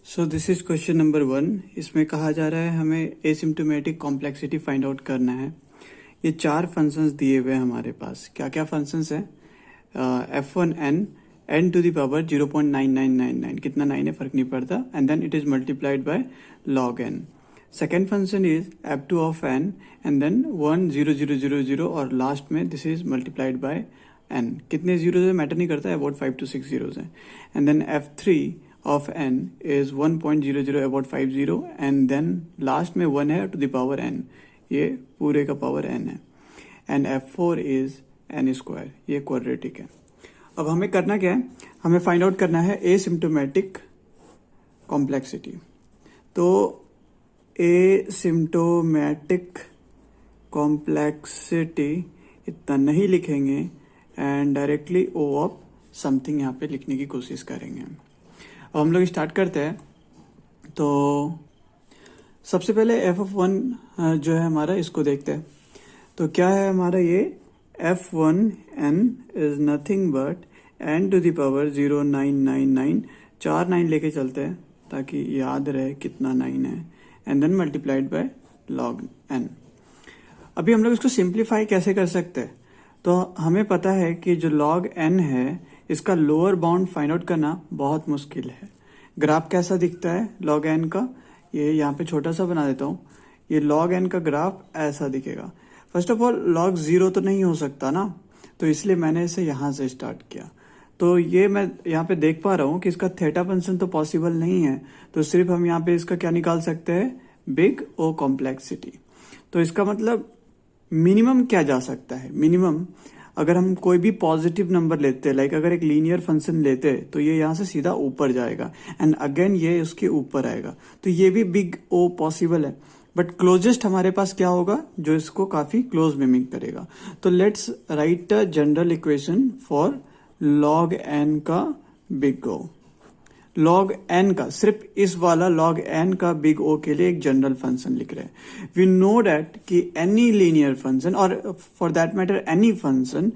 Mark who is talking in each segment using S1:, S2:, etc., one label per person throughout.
S1: So this is question number 1। इसमें कहा जा रहा है हमें एसिम्प्टोमेटिक कॉम्प्लेक्सिटी फाइंड आउट करना है। ये 4 फंक्शंस दिए हुए हैं हमारे पास। क्या क्या फंक्शंस हैं? f1n n to the power 0.9999, कितना 9 है फर्क नहीं पड़ता, and then it is multiplied by log n। Second function is f2 of n and then 1 0 0 0 0 और लास्ट में this is multiplied by n। कितने जीरोज है मैटर नहीं करता है, अबाउट 5 to 6 जीरोज है। And then f3 of n is 1.00 about 50 and then last में 1 है to the power n, ये पूरे का पावर n है। and f4 is n square, ये क्वाड्रेटिक है। अब हमें करना क्या है? हमें फाइंड आउट करना है एसिम्प्टोमेटिक कॉम्प्लेक्सिटी। तो एसिम्प्टोमेटिक कॉम्प्लेक्सिटी इतना नहीं लिखेंगे and directly O of something यहाँ पे लिखने की कोशिश करेंगे। अब हम लोग स्टार्ट करते हैं। तो सबसे पहले f(1) जो है हमारा, इसको देखते हैं। तो क्या है हमारा ये f(1n) is nothing but n to the power 0999, 4 9 लेके चलते हैं ताकि याद रहे कितना 9 है, and then multiplied by log n। अभी हम लोग इसको सिंप्लीफाई कैसे कर सकते हैं? तो हमें पता है कि जो log n है इसका लोअर बाउंड फाइंड आउट करना बहुत मुश्किल है। ग्राफ कैसा दिखता है log n का? ये यहाँ पे छोटा सा बना देता हूँ। ये log n का ग्राफ ऐसा दिखेगा। फर्स्ट ऑफ ऑल log 0 तो नहीं हो सकता ना, तो इसलिए मैंने इसे यहाँ से स्टार्ट किया। तो ये मैं यहाँ पे देख पा रहा हूँ कि इसका थीटा फंक्शन तो पॉसिबल नहीं है, तो सिर्फ हम यहाँ पे इसका क्या निकाल सकते हैं? Big O complexity. तो इसका मतलब मिनिमम क्या जा सकता है? मिनिमम अगर हम कोई भी पॉजिटिव नंबर लेते हैं, लाइक अगर एक लीनियर फंक्शन लेते हैं, तो ये यहाँ से सीधा ऊपर जाएगा एंड अगेन ये उसके ऊपर आएगा, तो ये भी बिग ओ पॉसिबल है। बट क्लोजेस्ट हमारे पास क्या होगा जो इसको काफी क्लोज मिमिक करेगा? तो let's write a general equation for log n का बिग ओ। log n का, सिर्फ इस वाला log n का बिग O के लिए एक जनरल फंक्शन लिख रहे हैं। वी नो डैट कि एनी लीनियर फंक्शन और for that matter any function,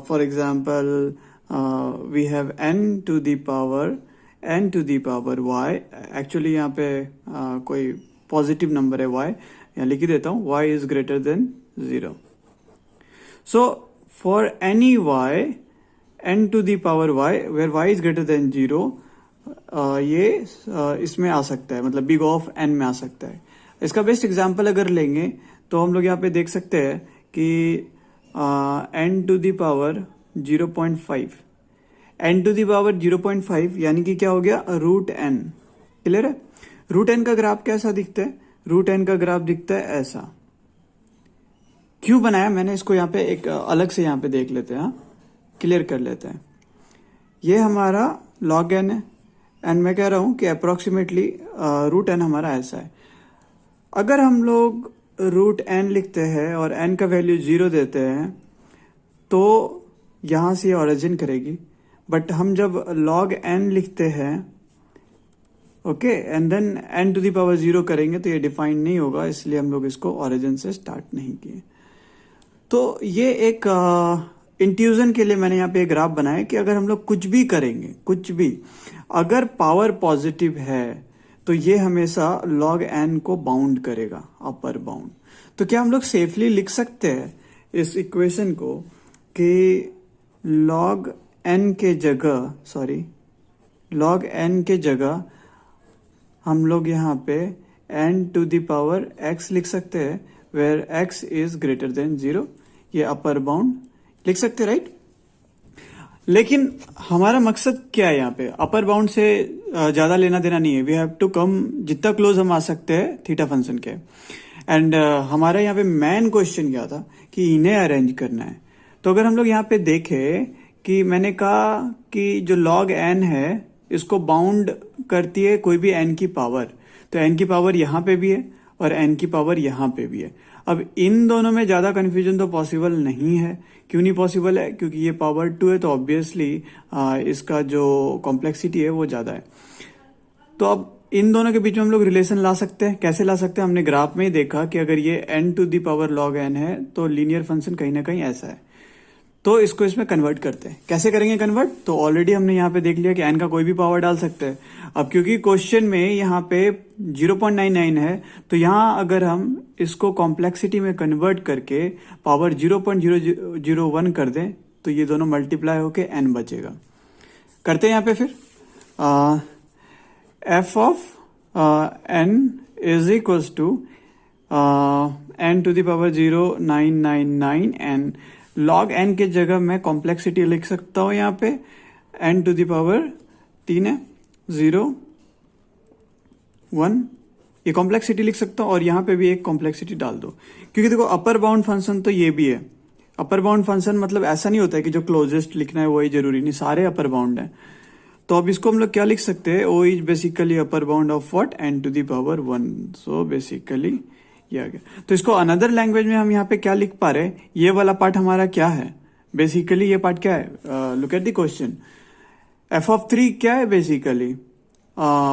S1: for example we have n to the power y। Actually यहाँ पे कोई पॉजिटिव नंबर है y, यहाँ लिख देता हूँ, y is greater than 0। So for any y n to the power y where y is greater than 0, ये इसमें आ सकता है, मतलब बिग ऑफ n में आ सकता है। इसका बेस्ट एग्जांपल अगर लेंगे तो हम लोग यहाँ पे देख सकते हैं कि n to the power 0.5, n to the power 0.5 यानी कि क्या हो गया? Root n। क्लियर है? रूट n का ग्राफ कैसा दिखता है? रूट n का ग्राफ दिखता है ऐसा। क्यों बनाया मैंने इसको? यहाँ पे एक अलग से यहाँ पे देख लेते हैं, क्लियर कर लेते हैं। ये हमारा log n है एंड मैं कह रहा हूं कि अप्रोक्सीमेटली रूट n हमारा ऐसा है। अगर हम लोग रूट n लिखते हैं और n का वैल्यू 0 देते हैं तो यहां से ये ऑरिजिन करेगी। बट हम जब log n लिखते हैं, okay, and then n to the power 0 करेंगे तो ये डिफाइन नहीं होगा, इसलिए हम लोग इसको ऑरिजिन से स्टार्ट नहीं किए। तो ये एक इंट्यूजन के लिए मैंने यहाँ पे एक ग्राफ बनाया कि अगर हम लोग कुछ भी करेंगे, कुछ भी, अगर पावर पॉजिटिव है तो ये हमेशा log n को बाउंड करेगा, अपर बाउंड। तो क्या हम लोग सेफली लिख सकते हैं इस इक्वेशन को कि log n के जगह हम लोग यहाँ पे n to the power x लिख सकते हैं, where x is greater than 0, ये अपर बाउंड लिख सकते, राइट? लेकिन हमारा मकसद क्या है यहाँ पे? अपर बाउंड से ज्यादा लेना देना नहीं है। वी हैव टू कम, जितना क्लोज हम आ सकते हैं थीटा फंक्शन के। एंड हमारा यहाँ पे मेन क्वेश्चन क्या था कि इन्हें अरेंज करना है। तो अगर हम लोग यहाँ पे देखें कि मैंने कहा कि जो log n है इसको बाउंड करती है कोई भी n की पावर, तो n की पावर यहाँ पे भी है और n की पावर यहाँ पे भी है। अब इन दोनों में ज्यादा कंफ्यूजन तो पॉसिबल नहीं है। क्यों नहीं पॉसिबल है? क्योंकि ये पावर 2 है, तो ऑब्वियसली इसका जो कॉम्प्लेक्सिटी है वो ज्यादा है। तो अब इन दोनों के बीच में हम लोग रिलेशन ला सकते हैं। कैसे ला सकते हैं? हमने ग्राफ में ही देखा कि अगर ये n to the power log n है तो लीनियर फंक्शन कहीं ना कहीं ऐसा है। तो इसको इसमें कन्वर्ट करते हैं। कैसे करेंगे कन्वर्ट? तो ऑलरेडी हमने यहाँ पे देख लिया कि n का कोई भी पावर डाल सकते हैं। अब क्योंकि क्वेश्चन में यहाँ पे 0.99 है, तो यहाँ अगर हम इसको कॉम्प्लेक्सिटी में कन्वर्ट करके पावर 0.001 कर दें तो ये दोनों मल्टीप्लाई होके n बचेगा। करते हैं यहाँ पे फिर f of n is equals to n to the power 0999 n। Log n के जगह मैं कॉम्प्लेक्सिटी लिख सकता हूं यहाँ पे n टू द पावर 3 है 0 1, ये कॉम्प्लेक्सिटी लिख सकता हूं और यहाँ पे भी एक कॉम्प्लेक्सिटी डाल दो। क्योंकि देखो अपर बाउंड फंक्शन तो ये भी है। अपर बाउंड फंक्शन मतलब ऐसा नहीं होता है कि जो क्लोजेस्ट लिखना है वही जरूरी नहीं, सारे अपर बाउंड है। तो अब इसको हम लोग क्या लिख सकते हैं? O is basically upper bound of what? n to the power 1। So basically ये आ गया। तो इसको अनदर लैंग्वेज में हम यहाँ पे क्या लिख पा रहे हैं? ये वाला पार्ट हमारा क्या है? बेसिकली ये पार्ट क्या है? Look at the question. f of 3 क्या है basically?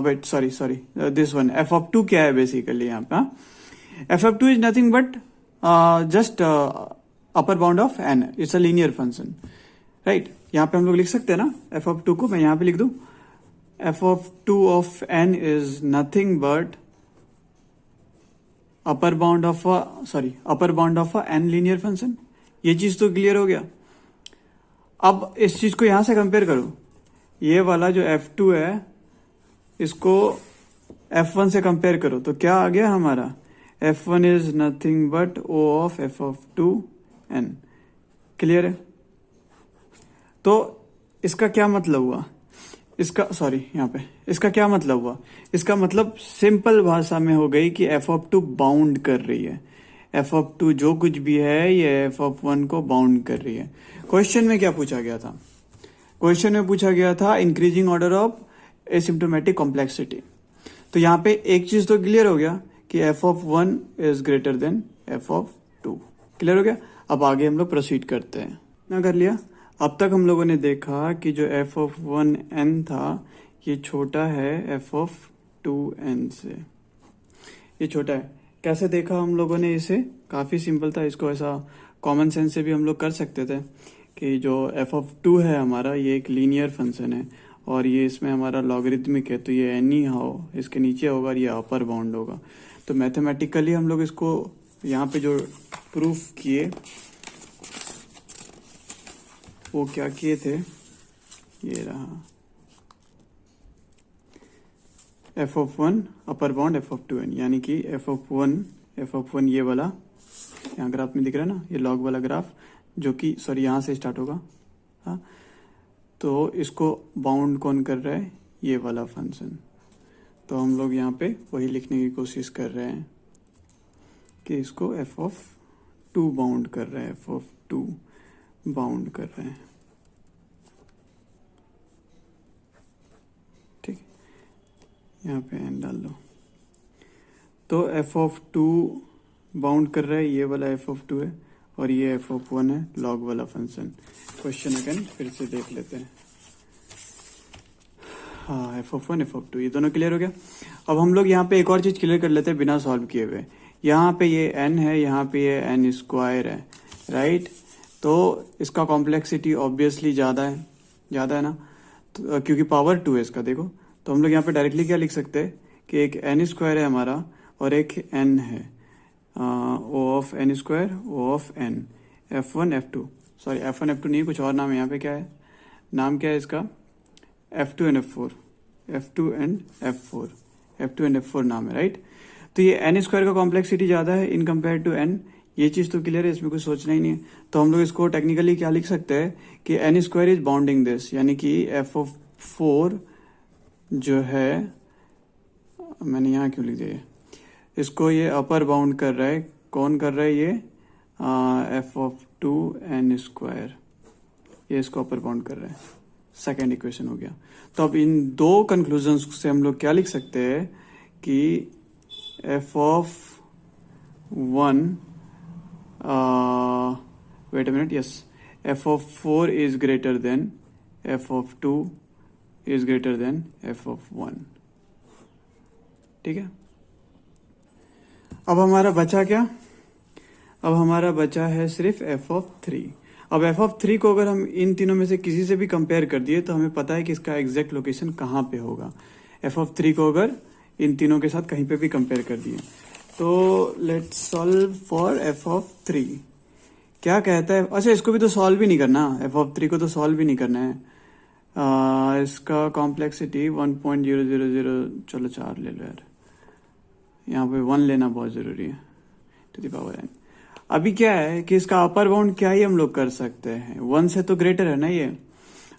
S1: Wait sorry this one f of 2 क्या है बेसिकली यहाँ पे? f of 2 is nothing but just upper bound of n। It's a linear function, right? यहाँ पे हम लोग लिख सकते हैं ना f ऑफ 2 को। मैं यहाँ पे लिख दूं f of 2 of n is nothing but upper bound of n linear function. ये चीज तो क्लियर हो गया। अब इस चीज को यहां से कंपेयर करो। ये वाला जो f2 है इसको f1 से कंपेयर करो तो क्या आ गया हमारा? f1 is nothing but o of f of 2n। Clear है? तो इसका क्या मतलब हुआ? इसका क्या मतलब हुआ? इसका मतलब सिंपल भाषा में हो गई कि f ऑफ 2 बाउंड कर रही है। f ऑफ 2 जो कुछ भी है ये f ऑफ 1 को बाउंड कर रही है। क्वेश्चन में क्या पूछा गया था? क्वेश्चन में पूछा गया था increasing order of asymptomatic complexity. तो यहाँ पे एक चीज तो क्लियर हो गया कि f of 1 is greater than f of 2। Clear हो गया? अब आगे हम लोग प्रोसीड करते हैं। ना कर लिया? अब तक हम लोगों ने देखा कि जो f ऑफ 1n था ये छोटा है f ऑफ 2n से। ये छोटा है। कैसे देखा हम लोगों ने इसे? काफी सिंपल था। इसको ऐसा कॉमन सेंस से भी हम लोग कर सकते थे कि जो f ऑफ 2 है हमारा ये एक लीनियर फंक्शन है और ये इसमें हमारा लॉगरिथमिक है, तो ये एनी हाउ इसके नीचे होगा और ये अपर बाउंड होगा। तो मैथमेटिकली हम लोग इसको यहाँ पे जो प्रूफ किए वो क्या किए थे? ये रहा f of 1 upper bound f of 2n, यानी कि f ऑफ 1 ये वाला यहाँ ग्राफ में दिख रहा है ना, ये लॉग वाला ग्राफ जो कि सॉरी यहाँ से स्टार्ट होगा। हाँ, तो इसको बाउंड कौन कर रहा है? ये वाला फंक्शन। तो हम लोग यहाँ पे वही लिखने की कोशिश कर रहे हैं कि इसको f ऑफ 2 बाउंड कर रहा है, f ऑफ 2 बाउंड कर रहे हैं। ठीक, यहाँ पे n डाल दो। तो f ऑफ 2 बाउंड कर रहा है, ये वाला f ऑफ 2 है और ये f ऑफ 1 है, लॉग वाला फंक्शन। क्वेश्चन अगेन फिर से देख लेते हैं। हाँ, f ऑफ 1 f ऑफ 2 ये दोनों क्लियर हो गया। अब हम लोग यहाँ पे एक और चीज क्लियर कर लेते हैं बिना सॉल्व किए हुए। यहाँ पे ये n है, यहाँ पे ये n स्क्वायर है, राइट? तो इसका कॉम्प्लेक्सिटी ऑब्वियसली ज़्यादा है ना, तो क्योंकि पावर 2 है इसका। देखो तो हम लोग यहाँ पे डायरेक्टली क्या लिख सकते हैं कि एक n स्क्वायर है हमारा और एक n है, o of n square o of n, f1 f2 sorry f1 f2 नहीं, कुछ और नाम है यहाँ पे। क्या है नाम? क्या है इसका? f2 एंड f4 नाम है, राइट? तो ये n स्क्वायर का कॉम्प्लेक्सिटी ज़्यादा है इन कंपेयर टू n। ये चीज़ तो क्लियर है, इसमें कुछ सोचना ही नहीं है। तो हम लोग इसको टेक्निकली क्या लिख सकते हैं कि n square is bounding this, यानी कि f ऑफ 4 जो है, मैंने यहाँ क्यों लिख दिया, इसको ये अपर बाउंड कर रहा है। कौन कर रहा है ये? f ऑफ 2 n स्क्वायर, ये इसको अपर बाउंड कर रहा है। सेकेंड इक्वेशन हो गया। तो अब इन दो कंक्लूजन्स से हम लोग क्या लिख सकते हैं कि f of 1 wait a minute, yes, f of 4 is greater than f of 2 is greater than f of 1। ठीक है, अब हमारा बचा क्या? अब हमारा बचा है सिर्फ f ऑफ 3। अब f(3) को अगर हम इन तीनों में से किसी से भी कंपेयर कर दिए तो हमें पता है कि इसका एग्जैक्ट लोकेशन कहाँ पे होगा। f(3) को अगर इन तीनों के साथ कहीं पे भी कंपेयर कर दिए तो लेट्स सॉल्व फॉर f(3). क्या कहता है, अच्छा इसको भी तो सॉल्व भी नहीं करना, f(3) को तो सॉल्व भी नहीं करना है। इसका कॉम्प्लेक्सिटी 1.000, चलो 4 ले लो यार, यहाँ पे 1 लेना बहुत जरूरी है, टू द पावर n। अभी क्या है कि इसका अपर बाउंड क्या ही हम लोग कर सकते हैं, 1 से तो ग्रेटर है ना ये।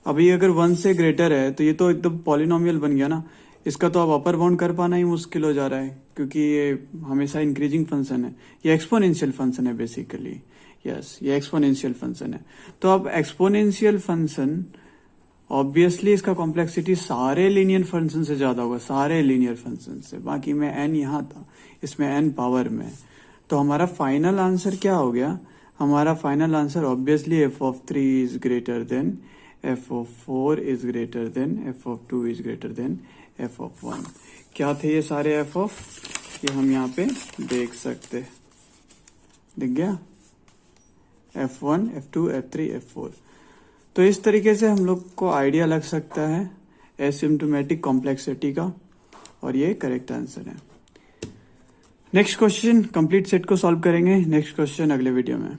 S1: अभी अगर 1 से ग्रेटर है तो ये तो एकदम पॉलिनोमियल बन गया ना, इसका तो अब अपर बाउंड कर पाना ही मुश्किल हो जा रहा है, क्योंकि ये हमेशा इंक्रीजिंग फंक्शन है, ये एक्सपोनेंशियल फंक्शन है बेसिकली। यस, ये एक्सपोनेंशियल फंक्शन है। तो अब एक्सपोनेंशियल फंक्शन ऑब्वियसली इसका कॉम्प्लेक्सिटी सारे लीनियर फंक्शन से ज्यादा होगा, सारे लीनियर फंक्शन से। बाकी में n यहाँ था, इसमें n पावर में। तो हमारा फाइनल आंसर क्या हो गया, हमारा final answer obviously f(3) is greater then f(4) is greater then f(2) is greater then f(1). क्या थे ये सारे f? ये हम यहाँ पे देख सकते, दिख गया, f(1), f(2), f(3), f(4). तो इस तरीके से हम लोग को आइडिया लग सकता है एसिम्प्टोमेटिक कॉम्प्लेक्सिटी का, और ये करेक्ट आंसर है। नेक्स्ट क्वेश्चन, कंप्लीट सेट को सॉल्व करेंगे नेक्स्ट क्वेश्चन अगले वीडियो में।